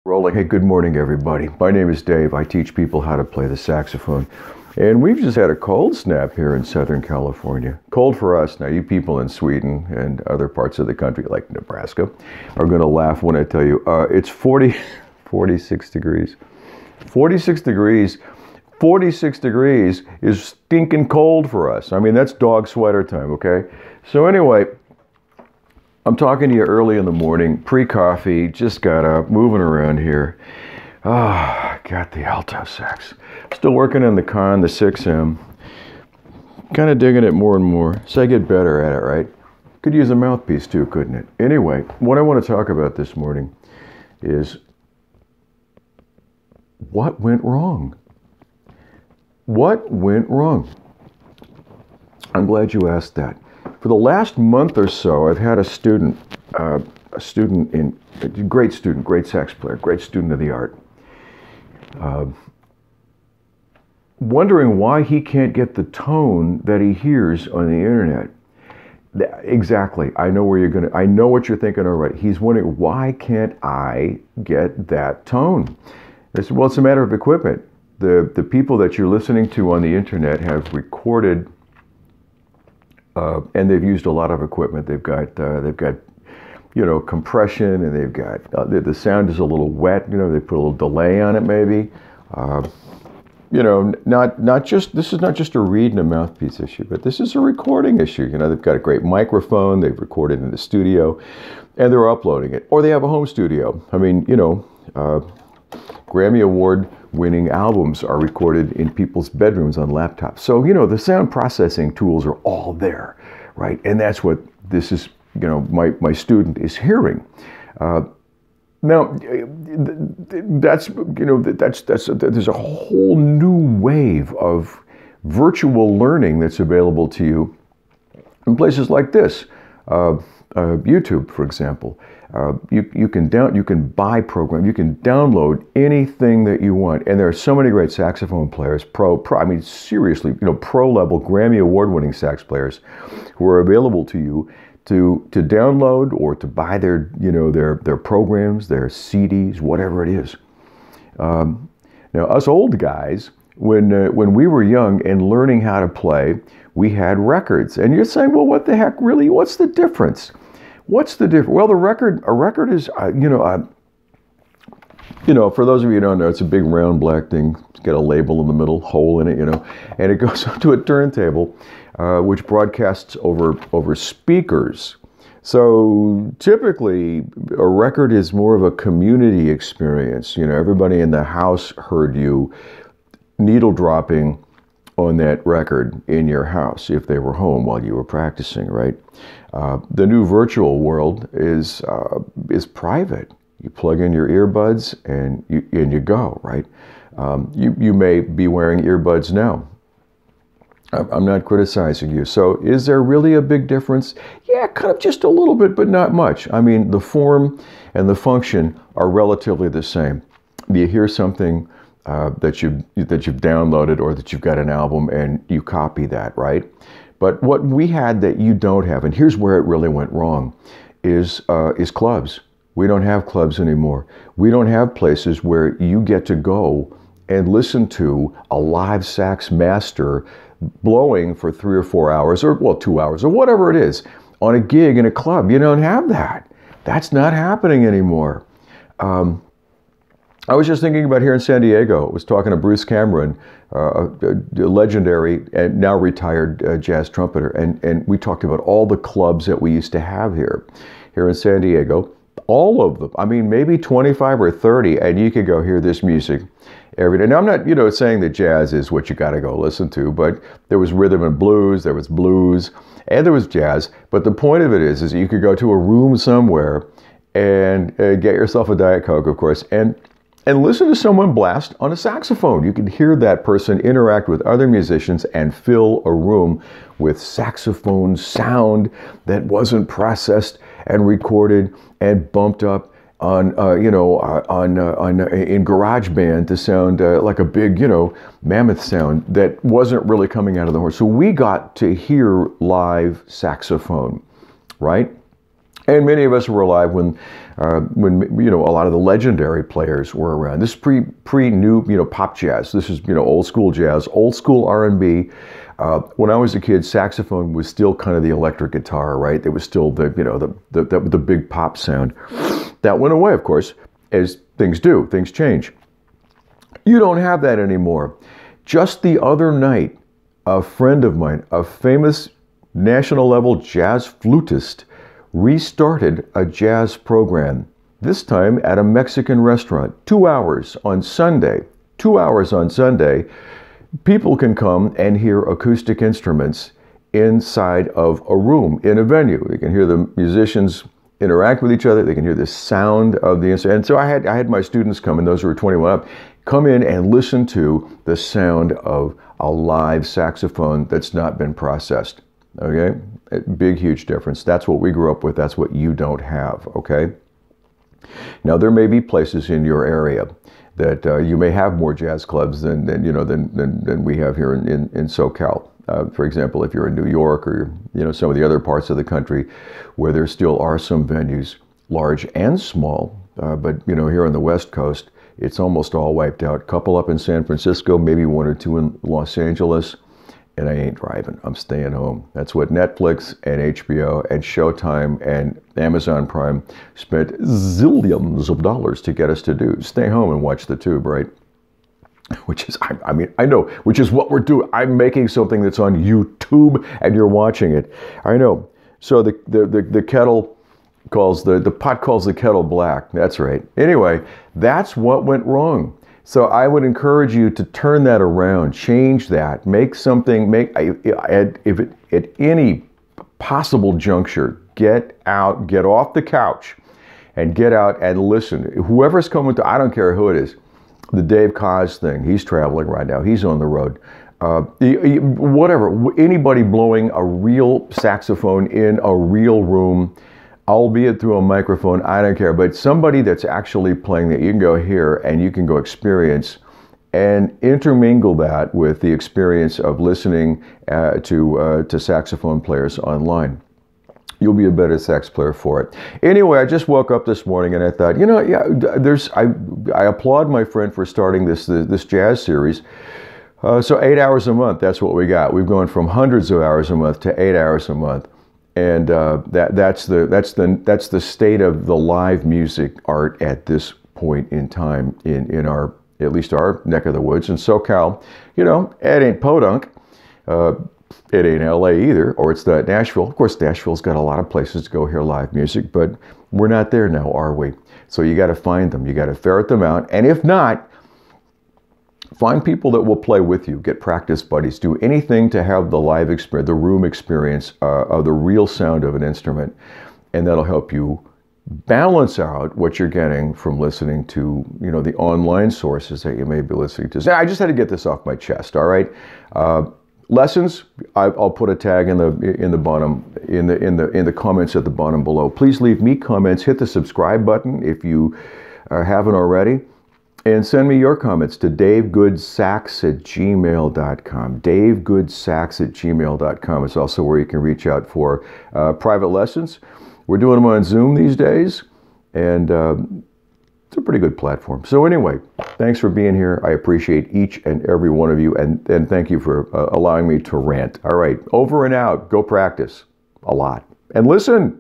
Rolling. Hey, good morning, everybody. My name is Dave. I teach people how to play the saxophone. And we've just had a cold snap here in Southern California. Cold for us. Now, you people in Sweden and other parts of the country, like Nebraska, are going to laugh when I tell you it's 46 degrees. 46 degrees. 46 degrees is stinking cold for us. I mean, that's dog sweater time, okay? So anyway, I'm talking to you early in the morning, pre-coffee, just got up, moving around here. Got the alto sax. Still working on the con, the 6M. Kind of digging it more and more. So I get better at it, right? Could use a mouthpiece too, couldn't it? Anyway, what I want to talk about this morning is what went wrong? What went wrong? I'm glad you asked that. For the last month or so, I've had a student, a great student, great sax player, great student of the art, wondering why he can't get the tone that he hears on the internet. Exactly. I know what you're thinking already. He's wondering, why can't I get that tone? I said, well, it's a matter of equipment. The people that you're listening to on the internet have recorded, and they've used a lot of equipment. They've got compression, and they've got the sound is a little wet. They put a little delay on it, maybe. This is not just a reed and a mouthpiece issue, but this is a recording issue. They've got a great microphone. They've recorded in the studio, and they're uploading it, or they have a home studio. I mean, Grammy Award-winning albums are recorded in people's bedrooms on laptops. So, the sound processing tools are all there, right? And that's what this is, my student is hearing. Now, there's a whole new wave of virtual learning that's available to you in places like this. YouTube, for example. You can buy programs, you can download anything that you want, and there are so many great saxophone players, seriously, pro level Grammy Award winning sax players who are available to you to download or to buy their programs, their CDs, whatever it is. Now, us old guys, when we were young and learning how to play, we had records, and you're saying, well, what the heck, really? What's the difference? What's the difference? Well, a record is, for those of you who don't know, it's a big round black thing. It's got a label in the middle, hole in it, and it goes onto a turntable, which broadcasts over speakers. So typically, a record is more of a community experience. Everybody in the house heard you needle dropping on that record in your house if they were home while you were practicing, right? The new virtual world is private. You plug in your earbuds and you go, right? You may be wearing earbuds now. I'm not criticizing you. So is there really a big difference? Yeah, kind of just a little bit, but not much. I mean, the form and the function are relatively the same. You hear something that you've downloaded, or that you've got an album and you copy that, right? But what we had that you don't have, and here's where it really went wrong, is clubs. We don't have clubs anymore. We don't have places where you get to go and listen to a live sax master blowing for 3 or 4 hours, or 2 hours, or whatever it is, on a gig in a club. You don't have that. That's not happening anymore. I was just thinking about here in San Diego. I was talking to Bruce Cameron, a legendary and now retired jazz trumpeter, and we talked about all the clubs that we used to have here in San Diego. All of them. I mean, maybe 25 or 30, and you could go hear this music every day. Now, I'm not, saying that jazz is what you got to go listen to, but there was rhythm and blues, there was blues, and there was jazz. But the point of it is you could go to a room somewhere and get yourself a Diet Coke, of course, and listen to someone blast on a saxophone. You could hear that person interact with other musicians and fill a room with saxophone sound that wasn't processed and recorded and bumped up in GarageBand to sound like a big, mammoth sound that wasn't really coming out of the horn. So we got to hear live saxophone, right? And many of us were alive when when a lot of the legendary players were around. This is pre new pop jazz. This is old school jazz, old school R&B. When I was a kid, saxophone was still kind of the electric guitar, right? It was still the big pop sound. That went away, of course, as things do. Things change. You don't have that anymore. Just the other night, a friend of mine, a famous national level jazz flutist, restarted a jazz program, this time at a Mexican restaurant. 2 hours on Sunday. 2 hours on Sunday. People can come and hear acoustic instruments inside of a room in a venue. They can hear the musicians interact with each other. They can hear the sound of the instrument. And so I had my students come, and those who were 21 up, come in and listen to the sound of a live saxophone that's not been processed. Okay? Big, huge difference. That's what we grew up with. That's what you don't have. Okay? Now, there may be places in your area that you may have more jazz clubs than we have here in SoCal. For example, if you're in New York or some of the other parts of the country where there still are some venues, large and small, but here on the West Coast, it's almost all wiped out. Couple up in San Francisco, maybe one or two in Los Angeles, and I ain't driving. I'm staying home. That's what Netflix and HBO and Showtime and Amazon Prime spent zillions of dollars to get us to do. Stay home and watch the tube, right? Which is, I know, which is what we're doing. I'm making something that's on YouTube and you're watching it. I know. So the kettle calls, the pot calls the kettle black. That's right. Anyway, that's what went wrong. So I would encourage you to turn that around, change that, make something, if at any possible juncture, get out, get off the couch and get out and listen. Whoever's coming to, I don't care who it is, the Dave Koz thing, he's traveling right now, he's on the road. Whatever, anybody blowing a real saxophone in a real room, albeit through a microphone, I don't care, but somebody that's actually playing that you can go hear and you can go experience and intermingle that with the experience of listening to saxophone players online. You'll be a better sax player for it. Anyway, I just woke up this morning and I thought, I applaud my friend for starting this jazz series. So 8 hours a month, that's what we got. We've gone from hundreds of hours a month to 8 hours a month. And that's the state of the live music art at this point in time in our, at least our neck of the woods in SoCal. It ain't Podunk, it ain't LA either, or it's not Nashville. Of course, Nashville's got a lot of places to go hear live music, but we're not there now, are we? So you got to find them, you got to ferret them out, and if not, find people that will play with you, get practice buddies, do anything to have the live experience, the room experience of the real sound of an instrument, and that'll help you balance out what you're getting from listening to, the online sources that you may be listening to. So I just had to get this off my chest, all right? Lessons, I'll put a tag in the bottom, in the comments at the bottom below. Please leave me comments, hit the subscribe button if you haven't already. And send me your comments to davegoodsax@gmail.com. davegoodsax@gmail.com is also where you can reach out for private lessons. We're doing them on Zoom these days, and it's a pretty good platform. So anyway, thanks for being here. I appreciate each and every one of you, and thank you for allowing me to rant. All right, over and out. Go practice a lot. And listen.